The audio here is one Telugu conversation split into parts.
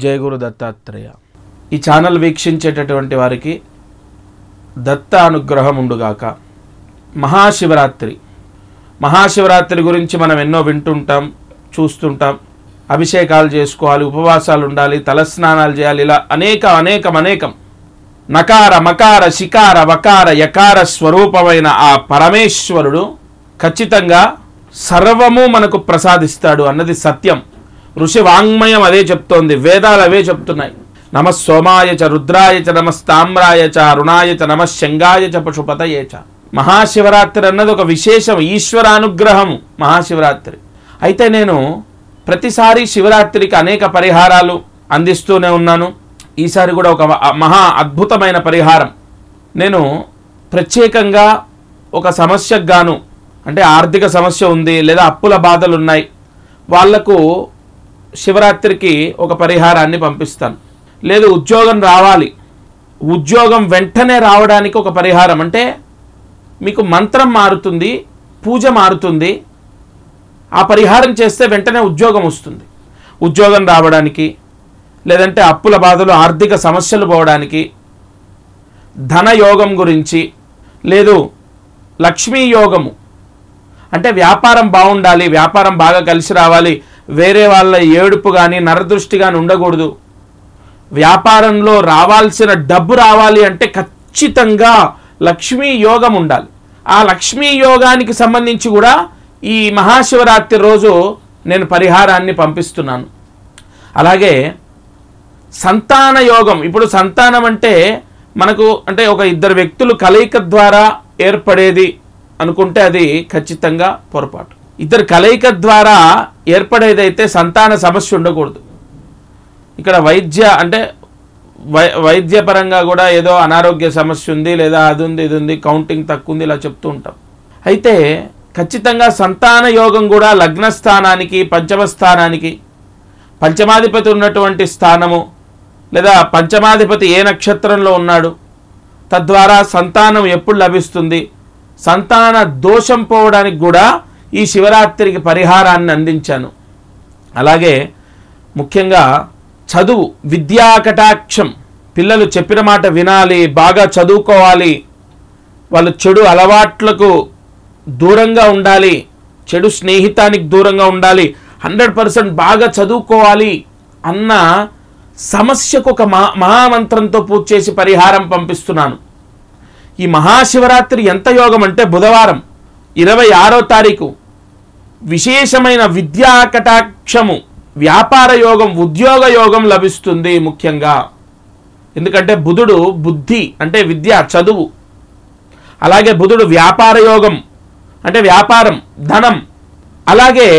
జయ గురు దత్తాత్రేయ. ఈ ఛానల్ వీక్షించేటటువంటి వారికి దత్త అనుగ్రహం ఉండుగాక. మహాశివరాత్రి గురించి మనం ఎన్నో వింటుంటాం, చూస్తుంటాం. అభిషేకాలు చేసుకోవాలి, ఉపవాసాలు ఉండాలి, తలస్నానాలు చేయాలి, ఇలా అనేకం. నకార మకార శికార వకార యకార స్వరూపమైన ఆ పరమేశ్వరుడు ఖచ్చితంగా సర్వము మనకు ప్రసాదిస్తాడు అన్నది సత్యం. ఋషి వాంగ్మయం అదే చెప్తోంది, వేదాలు అవే చెప్తున్నాయి. నమ సోమాయ చ రుద్రాయ చ నమస్తామ్రాయ చ అరుణాయ చ నమ శంగాయ చ పశుపతయే చ. మహాశివరాత్రి అన్నది ఒక విశేషం, ఈశ్వరానుగ్రహము మహాశివరాత్రి. అయితే నేను ప్రతిసారి శివరాత్రికి అనేక పరిహారాలు అందిస్తూనే ఉన్నాను. ఈసారి కూడా ఒక మహా అద్భుతమైన పరిహారం. నేను ప్రత్యేకంగా ఒక సమస్యకు గాను, అంటే ఆర్థిక సమస్య ఉంది లేదా అప్పుల బాధలు ఉన్నాయి, వాళ్లకు శివరాత్రికి ఒక పరిహారాన్ని పంపిస్తాను. లేదు ఉద్యోగం రావాలి, ఉద్యోగం వెంటనే రావడానికి ఒక పరిహారం. అంటే మీకు మంత్రం మారుతుంది, పూజ మారుతుంది, ఆ పరిహారం చేస్తే వెంటనే ఉద్యోగం వస్తుంది. ఉద్యోగం రావడానికి, లేదంటే అప్పుల బాధలు ఆర్థిక సమస్యలు పోవడానికి, ధనయోగం గురించి, లేదు లక్ష్మీ యోగము అంటే వ్యాపారం బాగుండాలి, వ్యాపారం బాగా కలిసి రావాలి, వేరే వాళ్ళ ఏడుపు కానీ నరదృష్టి కానీ ఉండకూడదు, వ్యాపారంలో రావాల్సిన డబ్బు రావాలి అంటే ఖచ్చితంగా లక్ష్మీ యోగం ఉండాలి. ఆ లక్ష్మీ యోగానికి సంబంధించి కూడా ఈ మహాశివరాత్రి రోజు నేను పరిహారాన్ని పంపిస్తున్నాను. అలాగే సంతాన యోగం. ఇప్పుడు సంతానం అంటే మనకు అంటే ఒక ఇద్దరు వ్యక్తులు కలయిక ద్వారా ఏర్పడేది అనుకుంటే అది ఖచ్చితంగా పొరపాటు. ఇద్దరు కలయిక ద్వారా ఏర్పడేదైతే సంతాన సమస్య ఉండకూడదు. ఇక్కడ వైద్యపరంగా కూడా ఏదో అనారోగ్య సమస్య ఉంది, లేదా అది ఉంది ఇది ఉంది, కౌంటింగ్ తక్కువ ఉంది, ఇలా చెప్తూ ఉంటాం. అయితే ఖచ్చితంగా సంతాన యోగం కూడా లగ్నస్థానానికి, పంచమ స్థానానికి, పంచమాధిపతి ఉన్నటువంటి స్థానము, లేదా పంచమాధిపతి ఏ నక్షత్రంలో ఉన్నాడు, తద్వారా సంతానం ఎప్పుడు లభిస్తుంది, సంతాన దోషం పోవడానికి కూడా ఈ శివరాత్రికి పరిహారాన్ని అందించాను. అలాగే ముఖ్యంగా చదువు, విద్యా కటాక్షం, పిల్లలు చెప్పిన మాట వినాలి, బాగా చదువుకోవాలి, వాళ్ళు చెడు అలవాట్లకు దూరంగా ఉండాలి, చెడు స్నేహితానికి దూరంగా ఉండాలి, 100% బాగా చదువుకోవాలి అన్న సమస్యకు ఒక మహామంత్రంతో పూజ చేసి పరిహారం పంపిస్తున్నాను. ఈ మహాశివరాత్రి ఎంత యోగం అంటే బుధవారం 26వ తారీఖు విశేషమైన విద్యా కటాక్షము, వ్యాపార యోగం, ఉద్యోగ యోగం లభిస్తుంది. ముఖ్యంగా ఎందుకంటే బుధుడు బుద్ధి అంటే విద్య, చదువు. అలాగే బుధుడు వ్యాపార యోగం అంటే వ్యాపారం, ధనం. అలాగే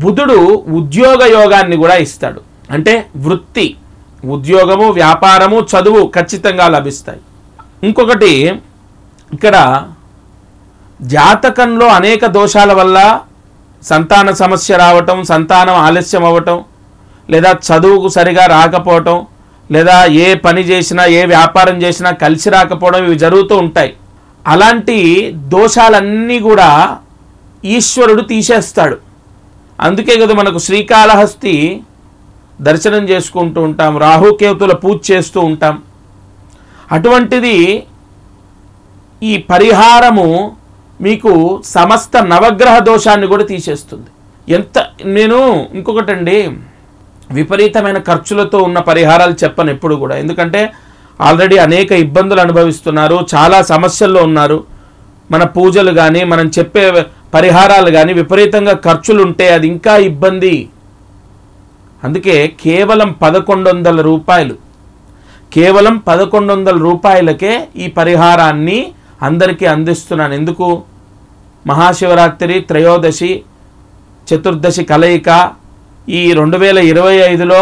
బుధుడు ఉద్యోగ యోగాన్ని కూడా ఇస్తాడు. అంటే వృత్తి, ఉద్యోగము, వ్యాపారము, చదువు ఖచ్చితంగా లభిస్తాయి. ఇంకొకటి, ఇక్కడ జాతకంలో అనేక దోషాల వల్ల సంతాన సమస్య రావటం, సంతానం ఆలస్యం అవ్వటం, లేదా చదువుకు సరిగా రాకపోవటం, లేదా ఏ పని చేసినా ఏ వ్యాపారం చేసినా కలిసి రాకపోవడం, ఇవి జరుగుతూ ఉంటాయి. అలాంటి దోషాలన్నీ కూడా ఈశ్వరుడు తీసేస్తాడు. అందుకే కదా మనకు శ్రీకాళహస్తి దర్శనం చేసుకుంటూ ఉంటాం, రాహుకేతుల పూజ చేస్తూ ఉంటాం. అటువంటిది ఈ పరిహారము మీకు సమస్త నవగ్రహ దోషాన్ని కూడా తీసేస్తుంది. నేను ఇంకొకటండి, విపరీతమైన ఖర్చులతో ఉన్న పరిహారాలు చెప్పను ఎప్పుడు కూడా. ఎందుకంటే ఆల్రెడీ అనేక ఇబ్బందులు అనుభవిస్తున్నారు, చాలా సమస్యల్లో ఉన్నారు. మన పూజలు కానీ మనం చెప్పే పరిహారాలు కానీ విపరీతంగా ఖర్చులు ఉంటే అది ఇంకా ఇబ్బంది. అందుకే కేవలం 1100 రూపాయలు, కేవలం 1100 రూపాయలకే ఈ పరిహారాన్ని అందరికీ అందిస్తున్నాను. ఎందుకు? మహాశివరాత్రి, త్రయోదశి, చతుర్దశి కలయిక, ఈ 2025లో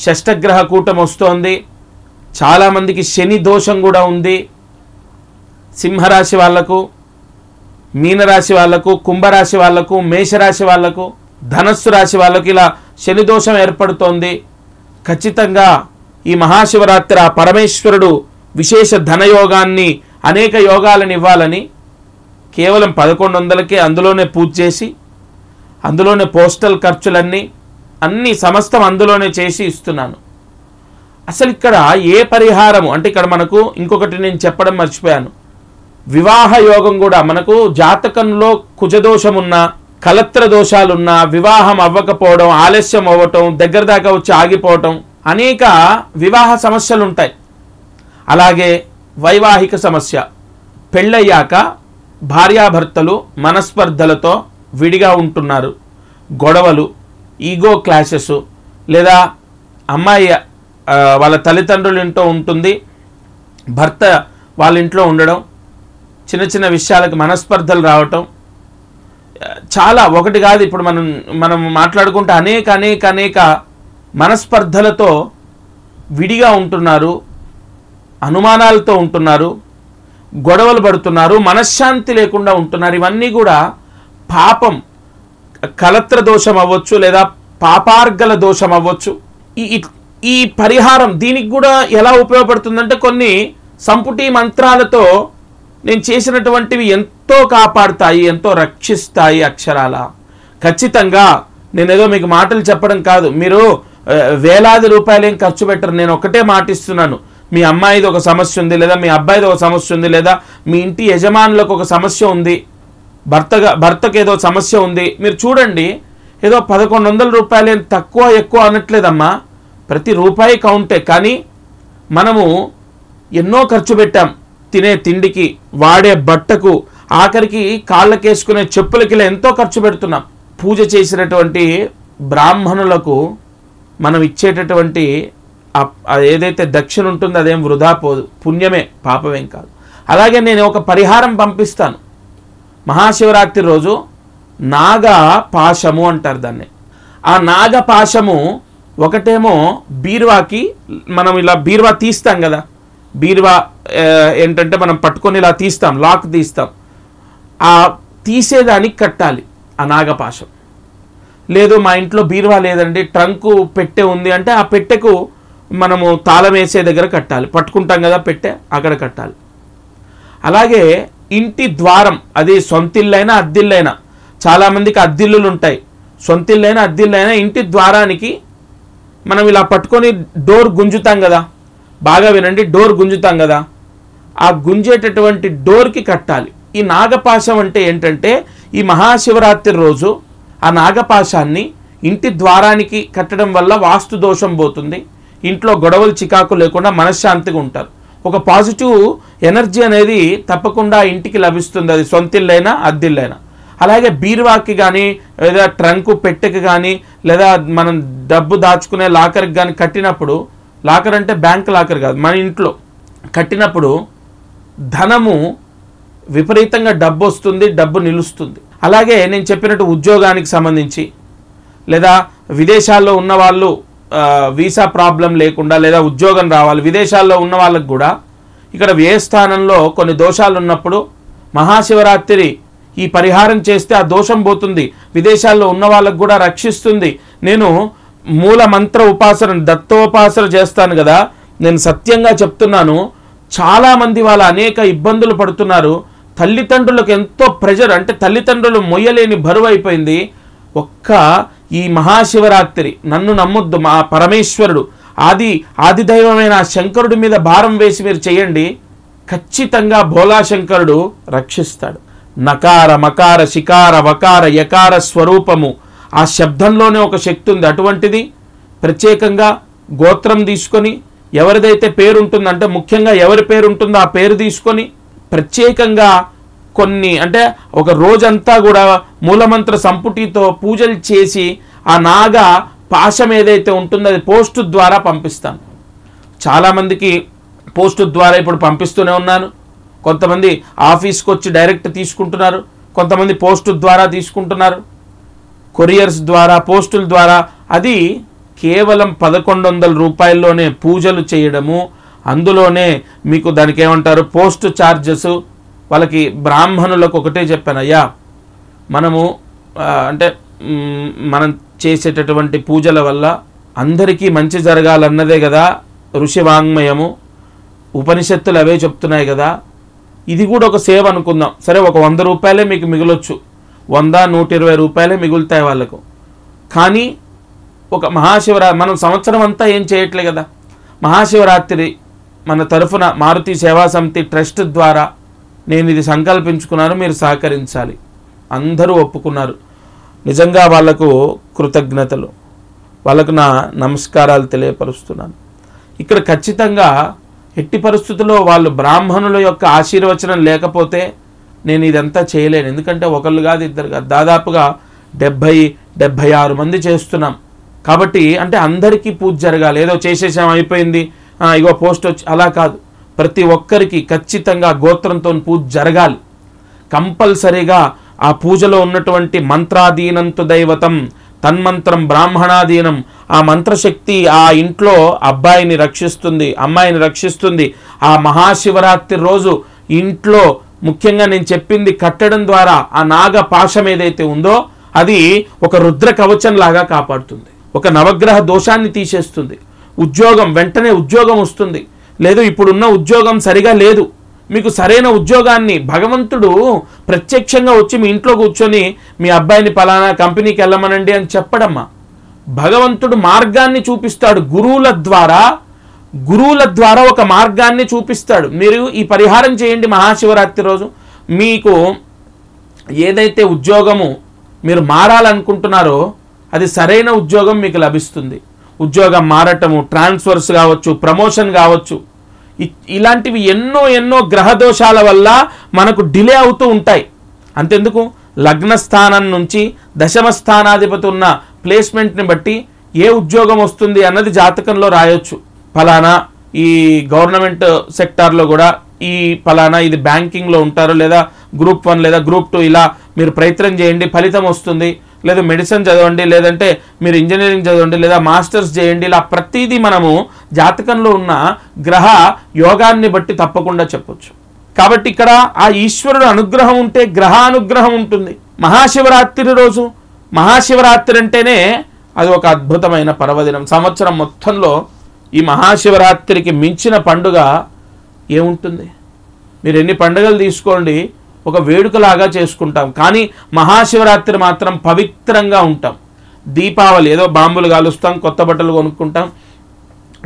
షష్టగ్రహ కూటం వస్తోంది. చాలామందికి శని దోషం కూడా ఉంది. సింహరాశి వాళ్లకు, మీనరాశి వాళ్లకు, కుంభరాశి వాళ్లకు, మేషరాశి వాళ్లకు, ధనస్సు రాశి వాళ్ళకి ఇలా శని దోషం ఏర్పడుతోంది. ఖచ్చితంగా ఈ మహాశివరాత్రి ఆ పరమేశ్వరుడు విశేష ధనయోగాన్ని, అనేక యోగాలను ఇవ్వాలని కేవలం 1100కే అందులోనే పూజ చేసి, అందులోనే పోస్టల్ ఖర్చులన్నీ, అన్ని సమస్తం అందులోనే చేసి ఇస్తున్నాను. అసలు ఇక్కడ ఏ పరిహారము అంటే ఇక్కడ మనకు ఇంకొకటి నేను చెప్పడం మర్చిపోయాను. వివాహ యోగం కూడా మనకు జాతకంలో కుజదోషమున్నా, కలత్ర దోషాలున్నా, వివాహం అవ్వకపోవడం, ఆలస్యం అవ్వటం, దగ్గర దాకా వచ్చి ఆగిపోవటం, అనేక వివాహ సమస్యలు ఉంటాయి. అలాగే వైవాహిక సమస్య, పెళ్ళయ్యాక భార్యాభర్తలు మనస్పర్ధలతో విడిగా ఉంటున్నారు, గొడవలు, ఈగో క్లాషెస్, లేదా అమ్మాయి వాళ్ళ తల్లిదండ్రుల ఇంట్లో ఉంటుంది, భర్త వాళ్ళ ఇంట్లో ఉండడం, చిన్న చిన్న విషయాలకు మనస్పర్ధలు రావటం, చాలా ఒకటి కాదు. ఇప్పుడు మనం మాట్లాడుకుంటే అనేక మనస్పర్ధలతో విడిగా ఉంటున్నారు, అనుమానాలతో ఉంటున్నారు, గొడవలు పడుతున్నారు, మనశ్శాంతి లేకుండా ఉంటున్నారు. ఇవన్నీ కూడా పాపం, కలత్ర దోషం అవ్వచ్చు, లేదా పాపార్గల దోషం అవ్వచ్చు. ఈ పరిహారం దీనికి కూడా ఎలా ఉపయోగపడుతుందంటే కొన్ని సంపుటి మంత్రాలతో నేను చేసినటువంటివి ఎంతో కాపాడుతాయి, ఎంతో రక్షిస్తాయి అక్షరాల. ఖచ్చితంగా నేనేదో మీకు మాటలు చెప్పడం కాదు, మీరు వేలాది రూపాయలు ఏం ఖర్చు పెట్టరు. నేను ఒకటే మాటిస్తున్నాను, మీ అమ్మాయిది ఒక సమస్య ఉంది, లేదా మీ అబ్బాయిది ఒక సమస్య ఉంది, లేదా మీ ఇంటి యజమానులకు ఒక సమస్య ఉంది, భర్తకు ఏదో సమస్య ఉంది, మీరు చూడండి. ఏదో 1100 రూపాయలు ఏం తక్కువ ఎక్కువ అనట్లేదమ్మా, ప్రతి రూపాయి కౌంటే. కానీ మనము ఎన్నో ఖర్చు పెట్టాం, తినే తిండికి, వాడే బట్టకు, ఆఖరికి కాళ్ళకేసుకునే చెప్పులకి ఇలా ఎంతో ఖర్చు పెడుతున్నాం. పూజ చేసినటువంటి బ్రాహ్మణులకు మనం ఇచ్చేటటువంటి ఏదైతే దక్షిణ ఉంటుందో అదేం వృధా పోదు, పుణ్యమే, పాపమేం కాదు. అలాగే నేను ఒక పరిహారం పంపిస్తాను. మహాశివరాత్రి రోజు నాగపాశము అంటారు దాన్ని. ఆ నాగపాశము ఒకటేమో బీరువాకి, మనం ఇలా బీరువా తీస్తాం కదా, బీరువా ఏంటంటే మనం పట్టుకొని ఇలా తీస్తాం, లాక్ తీస్తాం, ఆ తీసేదానికి కట్టాలి ఆ నాగపాశం. లేదు మా ఇంట్లో బీరువా లేదండి, ట్రంకు పెట్టె ఉంది అంటే ఆ పెట్టెకు మనము తాళం వేసే దగ్గర కట్టాలి, పట్టుకుంటాం కదా పెట్టె, అక్కడ కట్టాలి. అలాగే ఇంటి ద్వారం, అది సొంతిల్లైనా అద్దిల్లైనా, చాలామందికి అద్దిల్లులు ఉంటాయి, సొంతిల్లైనా అద్దిల్లైనా ఇంటి ద్వారానికి మనం ఇలా పట్టుకొని డోర్ గుంజుతాం కదా, బాగా వినండి, డోర్ గుంజుతాం కదా, ఆ గుంజేటటువంటి డోర్కి కట్టాలి. ఈ నాగపాశం అంటే ఏంటంటే ఈ మహాశివరాత్రి రోజు ఆ నాగపాశాన్ని ఇంటి ద్వారానికి కట్టడం వల్ల వాస్తు దోషం పోతుంది, ఇంట్లో గొడవలు చికాకు లేకుండా మనశ్శాంతిగా ఉంటారు, ఒక పాజిటివ్ ఎనర్జీ అనేది తప్పకుండా ఇంటికి లభిస్తుంది, అది సొంతిల్లైనా అద్దిల్లైనా. అలాగే బీరువాకి కానీ, లేదా ట్రంకు పెట్టెకి కానీ, లేదా మనం డబ్బు దాచుకునే లాకర్కి కానీ కట్టినప్పుడు, లాకర్ అంటే బ్యాంక్ లాకర్ కాదు, మన ఇంట్లో కట్టినప్పుడు ధనము విపరీతంగా డబ్బు వస్తుంది, డబ్బు నిలుస్తుంది. అలాగే నేను చెప్పినట్టు ఉద్యోగానికి సంబంధించి, లేదా విదేశాల్లో ఉన్న వాళ్ళు వీసా ప్రాబ్లం లేకుండా, లేదా ఉద్యోగం రావాలి, విదేశాల్లో ఉన్న వాళ్ళకు కూడా ఇక్కడ వ్యయస్థానంలో కొన్ని దోషాలు ఉన్నప్పుడు మహాశివరాత్రి ఈ పరిహారం చేస్తే ఆ దోషం పోతుంది, విదేశాల్లో ఉన్న వాళ్ళకు కూడా రక్షిస్తుంది. నేను మూల మంత్ర ఉపాసన, దత్తోపాసన చేస్తాను కదా, నేను సత్యంగా చెప్తున్నాను, చాలామంది వాళ్ళ అనేక ఇబ్బందులు పడుతున్నారు. తల్లిదండ్రులకు ఎంతో ప్రెజర్, అంటే తల్లిదండ్రులు మొయ్యలేని బరువు అయిపోయింది. ఒక్క ఈ మహాశివరాత్రి నన్ను నమ్మొద్దు, మా పరమేశ్వరుడు ఆది దైవమైన శంకరుడి మీద భారం వేసి మీరు చేయండి, ఖచ్చితంగా భోలాశంకరుడు రక్షిస్తాడు. నకార మకార శికార వకార యకార స్వరూపము, ఆ శబ్దంలోనే ఒక శక్తి ఉంది. అటువంటిది ప్రత్యేకంగా గోత్రం తీసుకొని, ఎవరిదైతే పేరు ఉంటుందంటే ముఖ్యంగా ఎవరి పేరు ఉంటుందో ఆ పేరు తీసుకొని ప్రత్యేకంగా కొన్ని, అంటే ఒక రోజంతా కూడా మూలమంత్ర సంపుటితో పూజలు చేసి ఆ నాగ పాశం ఏదైతే ఉంటుందో అది పోస్టు ద్వారా పంపిస్తాను. చాలామందికి పోస్టు ద్వారా ఇప్పుడు పంపిస్తూనే ఉన్నాను. కొంతమంది ఆఫీస్కి వచ్చి డైరెక్ట్ తీసుకుంటున్నారు, కొంతమంది పోస్టు ద్వారా తీసుకుంటున్నారు, కొరియర్స్ ద్వారా, పోస్టుల ద్వారా. అది కేవలం 1100 రూపాయల్లోనే పూజలు చేయడము, అందులోనే మీకు దానికి ఏమంటారు పోస్ట్ ఛార్జెస్. వాళ్ళకి బ్రాహ్మణులకు ఒకటే చెప్పాను, అయ్యా మనము అంటే మనం చేసేటటువంటి పూజల వల్ల అందరికీ మంచి జరగాలన్నదే కదా ఋషి వాంగ్మయము, ఉపనిషత్తులు అవే చెప్తున్నాయి కదా, ఇది కూడా ఒక సేవ అనుకుందాం. సరే ఒక 100 రూపాయలే మీకు మిగలొచ్చు, 100, 120 రూపాయలే మిగులుతాయి వాళ్ళకు. కానీ ఒక మహాశివరాత్రి మనం సంవత్సరం అంతా ఏం చేయట్లే కదా, మహాశివరాత్రి మన తరఫున మారుతి సేవా సమితి ట్రస్ట్ ద్వారా నేను ఇది సంకల్పించుకున్నాను, మీరు సహకరించాలి. అందరూ ఒప్పుకున్నారు. నిజంగా వాళ్లకు కృతజ్ఞతలు, వాళ్ళకు నా నమస్కారాలు తెలియపరుస్తున్నాను. ఇక్కడ ఖచ్చితంగా ఎట్టి పరిస్థితుల్లో వాళ్ళు బ్రాహ్మణుల యొక్క ఆశీర్వచనం లేకపోతే నేను ఇదంతా చేయలేను. ఎందుకంటే ఒకళ్ళు కాదు, ఇద్దరు కాదు, దాదాపుగా 70-76 మంది చేస్తున్నాం. కాబట్టి అంటే అందరికీ పూజ జరగాలి. ఏదో చేసేసాం అయిపోయింది, ఇగో పోస్ట్ వచ్చి అలా కాదు. ప్రతి ఒక్కరికి ఖచ్చితంగా గోత్రంతో పూజ జరగాలి. కంపల్సరీగా ఆ పూజలో ఉన్నటువంటి మంత్రాధీనంతు దైవతం తన్మంత్రం బ్రాహ్మణాధీనం, ఆ మంత్రశక్తి ఆ ఇంట్లో అబ్బాయిని రక్షిస్తుంది, అమ్మాయిని రక్షిస్తుంది. ఆ మహాశివరాత్రి రోజు ఇంట్లో ముఖ్యంగా నేను చెప్పింది కట్టడం ద్వారా ఆ నాగ పాశం ఏదైతే ఉందో అది ఒక రుద్ర కవచం లాగా కాపాడుతుంది, ఒక నవగ్రహ దోషాన్ని తీసేస్తుంది. ఉద్యోగం వెంటనే ఉద్యోగం వస్తుంది. లేదు ఇప్పుడున్న ఉద్యోగం సరిగా లేదు, మీకు సరైన ఉద్యోగాన్ని భగవంతుడు ప్రత్యక్షంగా వచ్చి మీ ఇంట్లో కూర్చొని మీ అబ్బాయిని పలానా కంపెనీకి వెళ్ళమనండి అని చెప్పడమ్మా. భగవంతుడు మార్గాన్ని చూపిస్తాడు, గురువుల ద్వారా ఒక మార్గాన్ని చూపిస్తాడు. మీరు ఈ పరిహారం చేయండి మహాశివరాత్రి రోజు. మీకు ఏదైతే ఉద్యోగము మీరు మారాలనుకుంటున్నారో అది సరైన ఉద్యోగం మీకు లభిస్తుంది. ఉద్యోగం మారటము, ట్రాన్స్ఫర్స్ కావచ్చు, ప్రమోషన్ కావచ్చు, ఇలాంటివి ఎన్నో గ్రహ దోషాల వల్ల మనకు డిలే అవుతూ ఉంటాయి. అంతెందుకు, లగ్న స్థానం నుంచి దశమ స్థానాధిపతి ఉన్న ప్లేస్మెంట్ని బట్టి ఏ ఉద్యోగం వస్తుంది అన్నది జాతకంలో రాయొచ్చు. ఫలానా ఈ గవర్నమెంట్ సెక్టార్లో కూడా ఈ ఫలానా ఇది బ్యాంకింగ్లో ఉంటారు, లేదా గ్రూప్ 1 లేదా గ్రూప్ 2 ఇలా మీరు ప్రయత్నం చేయండి ఫలితం వస్తుంది, లేదా మెడిసిన్ చదవండి, లేదంటే మీరు ఇంజనీరింగ్ చదవండి, లేదా మాస్టర్స్ చేయండి. ఇలా ప్రతిదీ మనము జాతకంలో ఉన్న గ్రహ యోగాన్ని బట్టి తప్పకుండా చెప్పొచ్చు. కాబట్టి ఇక్కడ ఆ ఈశ్వరుడు అనుగ్రహం ఉంటే గ్రహ అనుగ్రహం ఉంటుంది. మహాశివరాత్రి రోజు, మహాశివరాత్రి అంటేనే అది ఒక అద్భుతమైన పర్వదినం. సంవత్సరం మొత్తంలో ఈ మహాశివరాత్రికి మించిన పండుగ ఏముంటుంది? మీరు ఎన్ని పండుగలు తీసుకోండి, ఒక వేడుకలాగా చేసుకుంటాం. కానీ మహాశివరాత్రి మాత్రం పవిత్రంగా ఉంటాం. దీపావళి ఏదో బాంబులు కాలుస్తాం, కొత్త బట్టలు కొనుక్కుంటాం,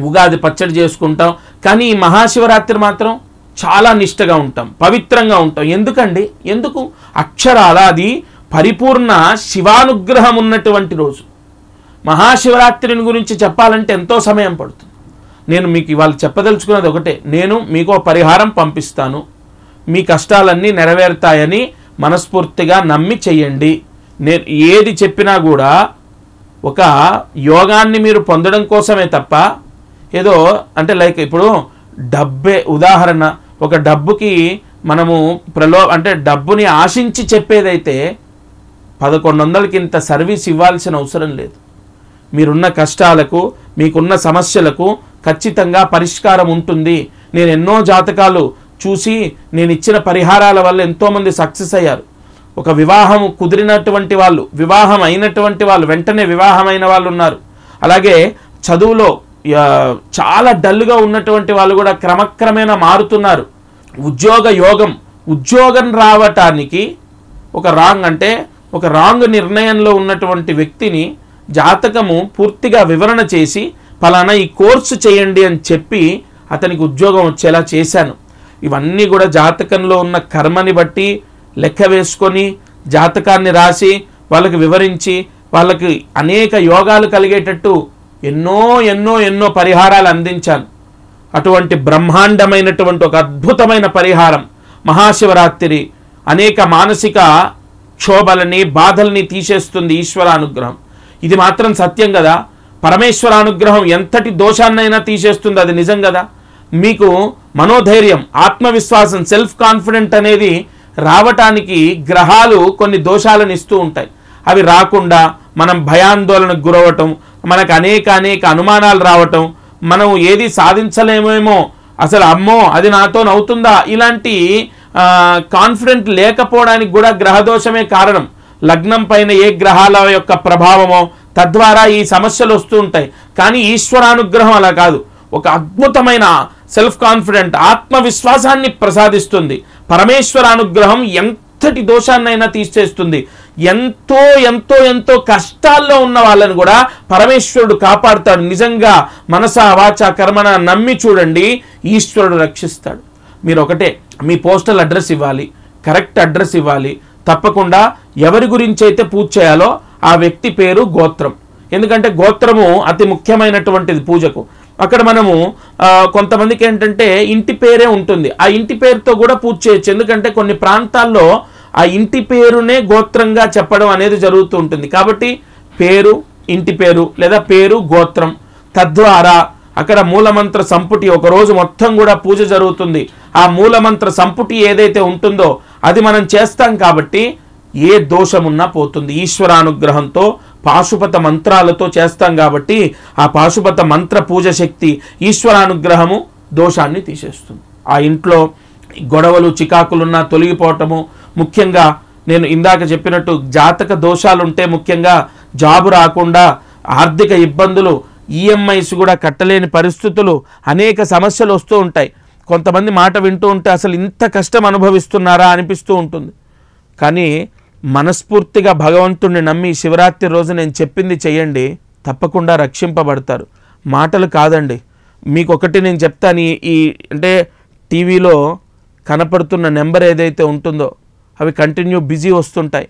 ఉగాది పచ్చడి చేసుకుంటాం. కానీ ఈ మహాశివరాత్రి మాత్రం చాలా నిష్టగా ఉంటాం, పవిత్రంగా ఉంటాం. ఎందుకండి? ఎందుకు? అక్షరాల అది పరిపూర్ణ శివానుగ్రహం ఉన్నటువంటి రోజు. మహాశివరాత్రిని గురించి చెప్పాలంటే ఎంతో సమయం పడుతుంది. నేను మీకు ఇవాళ చెప్పదలుచుకున్నది ఒకటే, నేను మీకు పరిహారం పంపిస్తాను, మీ కష్టాలన్నీ నెరవేరుతాయని మనస్ఫూర్తిగా నమ్మి చెయ్యండి. నేను ఏది చెప్పినా కూడా ఒక యోగాన్ని మీరు పొందడం కోసమే తప్ప ఏదో అంటే లైక్ ఇప్పుడు డబ్బే ఉదాహరణ, ఒక డబ్బుకి మనము అంటే డబ్బుని ఆశించి చెప్పేదైతే 1100కి ఇంత సర్వీస్ ఇవ్వాల్సిన అవసరం లేదు. మీరున్న కష్టాలకు, మీకున్న సమస్యలకు ఖచ్చితంగా పరిష్కారం ఉంటుంది. నేను ఎన్నో జాతకాలు చూసి నేను ఇచ్చిన పరిహారాల వల్ల ఎంతోమంది సక్సెస్ అయ్యారు. ఒక వివాహం కుదిరినటువంటి వాళ్ళు, వివాహం అయినటువంటి వాళ్ళు, వెంటనే వివాహమైన వాళ్ళు ఉన్నారు. అలాగే చదువులో చాలా డల్గా ఉన్నటువంటి వాళ్ళు కూడా క్రమక్రమేణా మారుతున్నారు. ఉద్యోగ యోగం, ఉద్యోగం రావటానికి ఒక రాంగ్ నిర్ణయంలో ఉన్నటువంటి వ్యక్తిని జాతకము పూర్తిగా వివరణ చేసి ఫలానా ఈ కోర్సు చేయండి అని చెప్పి అతనికి ఉద్యోగం వచ్చేలా చేశాను. ఇవన్నీ కూడా జాతకంలో ఉన్న కర్మని బట్టి లెక్క వేసుకొని జాతకాన్ని రాసి వాళ్ళకి వివరించి వాళ్ళకి అనేక యోగాలు కలిగేటట్టు ఎన్నో పరిహారాలు అందించాను. అటువంటి బ్రహ్మాండమైనటువంటి ఒక అద్భుతమైన పరిహారం మహాశివరాత్రి అనేక మానసిక క్షోభలని, బాధల్ని తీసేస్తుంది ఈశ్వరానుగ్రహం. ఇది మాత్రం సత్యం కదా. పరమేశ్వరానుగ్రహం ఎంతటి దోషాన్నైనా తీసేస్తుంది, అది నిజం కదా. మీకు మనోధైర్యం, ఆత్మవిశ్వాసం, సెల్ఫ్ కాన్ఫిడెంట్ అనేది రావటానికి గ్రహాలు కొన్ని దోషాలను ఇస్తూ ఉంటాయి. అవి రాకుండా మనం భయాందోళనకు గురవటం, మనకు అనేక అనుమానాలు రావటం, మనం ఏది సాధించలేమేమో, అసలు అమ్మో అది నాతోనవుతుందా, ఇలాంటి కాన్ఫిడెంట్ లేకపోవడానికి కూడా గ్రహదోషమే కారణం. లగ్నం పైన ఏ గ్రహాల యొక్క ప్రభావమో తద్వారా ఈ సమస్యలు వస్తూ ఉంటాయి. కానీ ఈశ్వరానుగ్రహం అలా కాదు. ఒక అద్భుతమైన సెల్ఫ్ కాన్ఫిడెంట్, ఆత్మవిశ్వాసాన్ని ప్రసాదిస్తుంది. పరమేశ్వరానుగ్రహం ఎంతటి దోషాన్నైనా తీసేస్తుంది. ఎంతో ఎంతో ఎంతో కష్టాల్లో ఉన్న వాళ్ళని కూడా పరమేశ్వరుడు కాపాడుతాడు. నిజంగా మనసా వాచా కర్మన నమ్మి చూడండి, ఈశ్వరుడు రక్షిస్తాడు. మీరు ఒకటే, మీ పోస్టల్ అడ్రస్ ఇవ్వాలి, కరెక్ట్ అడ్రస్ ఇవ్వాలి. తప్పకుండా ఎవరి గురించి అయితే పూజ చేయాలో ఆ వ్యక్తి పేరు, గోత్రం. ఎందుకంటే గోత్రము అతి ముఖ్యమైనటువంటిది పూజకు. అక్కడ మనము కొంతమందికి ఏంటంటే ఇంటి పేరే ఉంటుంది, ఆ ఇంటి పేరుతో కూడా పూజ చేయొచ్చు. ఎందుకంటే కొన్ని ప్రాంతాల్లో ఆ ఇంటి పేరునే గోత్రంగా చెప్పడం అనేది జరుగుతూ ఉంటుంది. కాబట్టి పేరు, ఇంటి పేరు లేదా పేరు, గోత్రం, తద్వారా అక్కడ మూలమంత్ర సంపుటి ఒకరోజు మొత్తం కూడా పూజ జరుగుతుంది. ఆ మూలమంత్ర సంపుటి ఏదైతే ఉంటుందో అది మనం చేస్తాం కాబట్టి ఏ దోషమున్నా పోతుంది. ఈశ్వరానుగ్రహంతో పాశుపత మంత్రాలతో చేస్తాం కాబట్టి ఆ పాశుపత మంత్ర పూజ శక్తి ఈశ్వరానుగ్రహము దోషాన్ని తీసేస్తుంది. ఆ ఇంట్లో గొడవలు చికాకులున్నా తొలగిపోవటము, ముఖ్యంగా నేను ఇందాక చెప్పినట్టు జాతక దోషాలుంటే ముఖ్యంగా జాబు రాకుండా, ఆర్థిక ఇబ్బందులు, ఈఎంఐస్ కూడా కట్టలేని పరిస్థితులు, అనేక సమస్యలు వస్తూ ఉంటాయి. కొంతమంది మాట వింటూ ఉంటే అసలు ఇంత కష్టం అనుభవిస్తున్నారా అనిపిస్తూ ఉంటుంది. కానీ మనస్ఫూర్తిగా భగవంతుడిని నమ్మి శివరాత్రి రోజు నేను చెప్పింది చెయ్యండి, తప్పకుండా రక్షింపబడతారు. మాటలు కాదండి. మీకు ఒకటి నేను చెప్తాను, ఈ అంటే టీవీలో కనపడుతున్న నెంబర్ ఏదైతే ఉంటుందో అవి కంటిన్యూ బిజీ వస్తుంటాయి,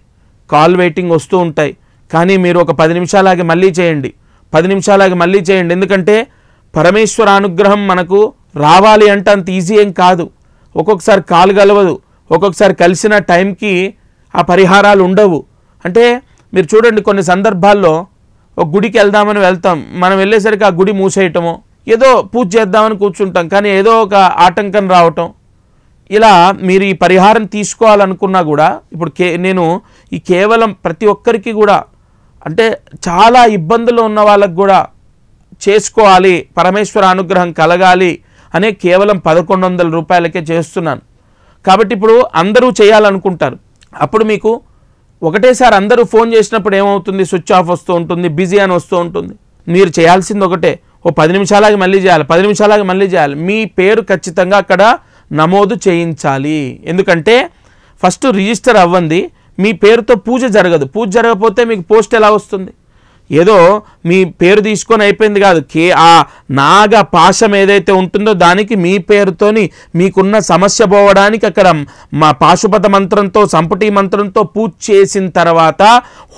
కాల్ వెయిటింగ్ వస్తూ ఉంటాయి. కానీ మీరు ఒక 10 నిమిషాలాగి మళ్ళీ చేయండి, 10 నిమిషాలాగి మళ్ళీ చేయండి. ఎందుకంటే పరమేశ్వర అనుగ్రహం మనకు రావాలి అంటే అంత ఈజీ ఏం కాదు. ఒక్కొక్కసారి కాలు కలవదు, ఒక్కొక్కసారి కలిసిన టైంకి ఆ పరిహారాలు ఉండవు. అంటే మీరు చూడండి, కొన్ని సందర్భాల్లో ఒక గుడికి వెళ్తాం, మనం వెళ్ళేసరికి ఆ గుడి మూసేయటమో, ఏదో పూజ చేద్దామని కూర్చుంటాం, కానీ ఏదో ఒక ఆటంకం రావటం. ఇలా మీరు ఈ పరిహారం తీసుకోవాలనుకున్నా కూడా ఇప్పుడు నేను ఈ కేవలం ప్రతి ఒక్కరికి కూడా, అంటే చాలా ఇబ్బందులు ఉన్న వాళ్ళకు కూడా చేసుకోవాలి, పరమేశ్వర అనుగ్రహం కలగాలి అనే కేవలం 1100 రూపాయలకే చేస్తున్నాను. కాబట్టి ఇప్పుడు అందరూ చేయాలనుకుంటారు, అప్పుడు మీకు ఒకటేసారి అందరూ ఫోన్ చేసినప్పుడు ఏమవుతుంది, స్విచ్ ఆఫ్ వస్తూ ఉంటుంది, బిజీ అని వస్తూ ఉంటుంది. మీరు చేయాల్సింది ఒకటే, ఓ 10 నిమిషాలాగి మళ్ళీ చేయాలి, 10 నిమిషాలాగి మళ్ళీ చేయాలి. మీ పేరు ఖచ్చితంగా అక్కడ నమోదు చేయించాలి. ఎందుకంటే ఫస్ట్ రిజిస్టర్ అవ్వండి, మీ పేరుతో పూజ జరగదు. పూజ జరగకపోతే మీకు పోస్ట్ ఎలా వస్తుంది? ఏదో మీ పేరు తీసుకొని అయిపోయింది కాదు, ఆ నాగ పాశం ఏదైతే ఉంటుందో దానికి మీ పేరుతోని మీకున్న సమస్య పోవడానికి అక్కడ మా పాశుపత మంత్రంతో, సంపుటి మంత్రంతో పూజ చేసిన తర్వాత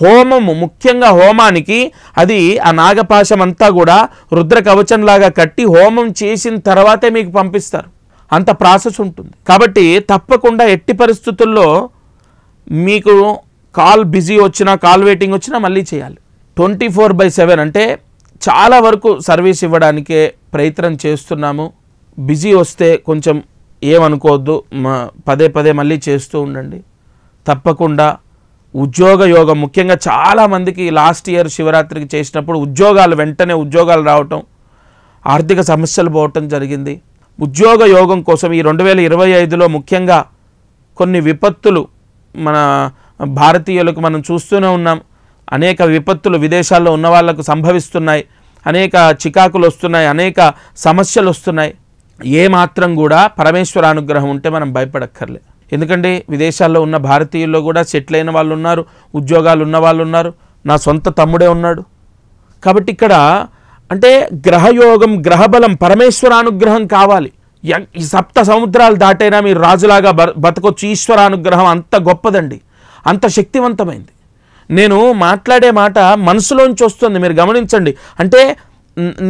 హోమము, ముఖ్యంగా హోమానికి అది ఆ నాగపాశం అంతా కూడా రుద్ర కవచంలాగా కట్టి హోమం చేసిన తర్వాతే మీకు పంపిస్తారు. అంత ప్రాసెస్ ఉంటుంది. కాబట్టి తప్పకుండా ఎట్టి పరిస్థితుల్లో మీకు కాల్ బిజీ వచ్చినా, కాల్ వెయిటింగ్ వచ్చినా మళ్ళీ చేయాలి. 24/7 అంటే చాలా వరకు సర్వీస్ ఇవ్వడానికే ప్రయత్నం చేస్తున్నాము. బిజీ వస్తే కొంచెం ఏమనుకోవద్దు, పదే పదే మళ్ళీ చేస్తూ ఉండండి. తప్పకుండా ఉద్యోగ యోగం, ముఖ్యంగా చాలామందికి లాస్ట్ ఇయర్ శివరాత్రికి చేసినప్పుడు వెంటనే ఉద్యోగాలు రావటం, ఆర్థిక సమస్యలు పోవటం జరిగింది. ఉద్యోగ యోగం కోసం ఈ 2025లో ముఖ్యంగా కొన్ని విపత్తులు మన భారతీయులకు మనం చూస్తూనే ఉన్నాం. అనేక విపత్తులు విదేశాల్లో ఉన్న వాళ్ళకు సంభవిస్తున్నాయి, అనేక చికాకులు వస్తున్నాయి, అనేక సమస్యలు వస్తున్నాయి. ఏమాత్రం కూడా పరమేశ్వర అనుగ్రహం ఉంటే మనం భయపడక్కర్లే. ఎందుకంటే విదేశాల్లో ఉన్న భారతీయుల్లో కూడా సెటిల్ అయిన వాళ్ళు ఉన్నారు, ఉద్యోగాలు ఉన్న వాళ్ళు ఉన్నారు. నా సొంత తమ్ముడే ఉన్నాడు. కాబట్టి ఇక్కడ అంటే గ్రహయోగం, గ్రహబలం, పరమేశ్వరానుగ్రహం కావాలి. ఈ 7 సముద్రాలు దాటైనా మీరు రాజులాగా బతకొచ్చు. ఈశ్వరానుగ్రహం అంత గొప్పదండి, అంత శక్తివంతమైంది. నేను మాట్లాడే మాట మనసులోంచి వస్తుంది, మీరు గమనించండి. అంటే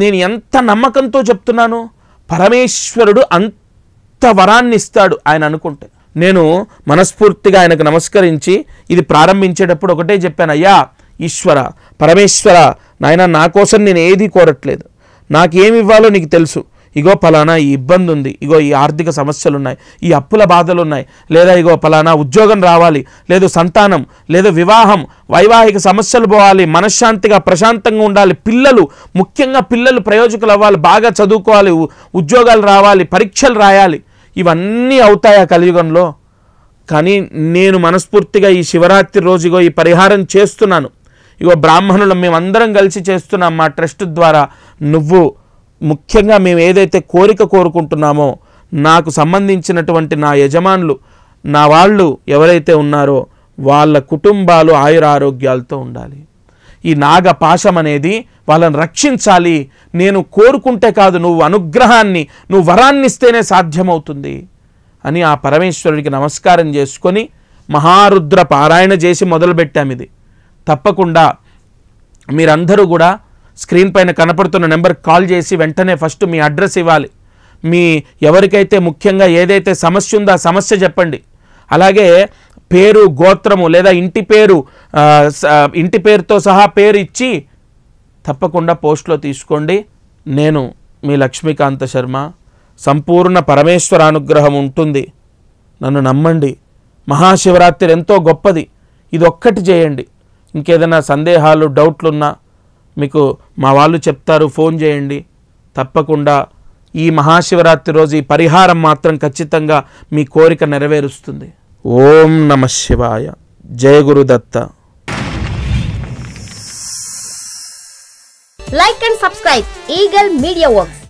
నేను ఎంత నమ్మకంతో చెప్తున్నాను, పరమేశ్వరుడు అంత వరాన్ని ఇస్తాడు ఆయన అనుకుంటే. నేను మనస్ఫూర్తిగా ఆయనకు నమస్కరించి ఇది ప్రారంభించేటప్పుడు ఒకటే చెప్పాను, అయ్యా ఈశ్వర, పరమేశ్వర, నాయన నా కోసం నేను ఏది కోరట్లేదు, నాకేమి ఇవ్వాలో నీకు తెలుసు. ఇగో పలానా ఈ ఇబ్బంది ఉంది, ఇగో ఈ ఆర్థిక సమస్యలు ఉన్నాయి, ఈ అప్పుల బాధలు ఉన్నాయి, లేదా ఇగో పలానా ఉద్యోగం రావాలి, లేదు సంతానం, లేదు వివాహం, వైవాహిక సమస్యలు పోవాలి, మనశ్శాంతిగా ప్రశాంతంగా ఉండాలి, పిల్లలు, ముఖ్యంగా పిల్లలు ప్రయోజకులు అవ్వాలి, బాగా చదువుకోవాలి, ఉద్యోగాలు రావాలి, పరీక్షలు రాయాలి. ఇవన్నీ అవుతాయా కలియుగంలో? కానీ నేను మనస్ఫూర్తిగా ఈ శివరాత్రి రోజు ఇగో ఈ పరిహారం చేస్తున్నాను. ఇగో బ్రాహ్మణులు మేమందరం కలిసి చేస్తున్నాం మా ట్రస్ట్ ద్వారా. నువ్వు ముఖ్యంగా మేము ఏదైతే కోరిక కోరుకుంటున్నామో, నాకు సంబంధించినటువంటి నా యజమానులు, నా వాళ్ళు ఎవరైతే ఉన్నారో వాళ్ళ కుటుంబాలు ఆయురారోగ్యాలతో ఉండాలి. ఈ నాగపాశం అనేది వాళ్ళని రక్షించాలి. నేను కోరుకుంటే కాదు, నువ్వు అనుగ్రహాన్ని, నువ్వు వరాన్ని ఇస్తేనే సాధ్యమవుతుంది అని ఆ పరమేశ్వరుడికి నమస్కారం చేసుకొని మహారుద్ర పారాయణ చేసి మొదలుపెట్టాము. ఇది తప్పకుండా మీరందరూ కూడా స్క్రీన్ పైన కనపడుతున్న నెంబర్కి కాల్ చేసి వెంటనే ఫస్ట్ మీ అడ్రస్ ఇవ్వాలి. మీ ఎవరికైతే ముఖ్యంగా ఏదైతే సమస్య ఉందో ఆ సమస్య చెప్పండి. అలాగే పేరు, గోత్రము లేదా ఇంటి పేరుతో సహా పేరు ఇచ్చి తప్పకుండా పోస్ట్లో తీసుకోండి. నేను మీ లక్ష్మీకాంత శర్మ. సంపూర్ణ పరమేశ్వర అనుగ్రహం ఉంటుంది, నన్ను నమ్మండి. మహాశివరాత్రి ఎంతో గొప్పది. ఇది ఒక్కటి చేయండి. ఇంకేదైనా సందేహాలు, డౌట్లున్నా మీకు మా వాళ్ళు చెప్తారు, ఫోన్ చేయండి. తప్పకుండా ఈ మహాశివరాత్రి రోజు ఈ పరిహారం మాత్రం ఖచ్చితంగా మీ కోరిక నెరవేరుస్తుంది. ఓం నమః శివాయ. జయ Gurudatta. Like and subscribe Eagle Media Works.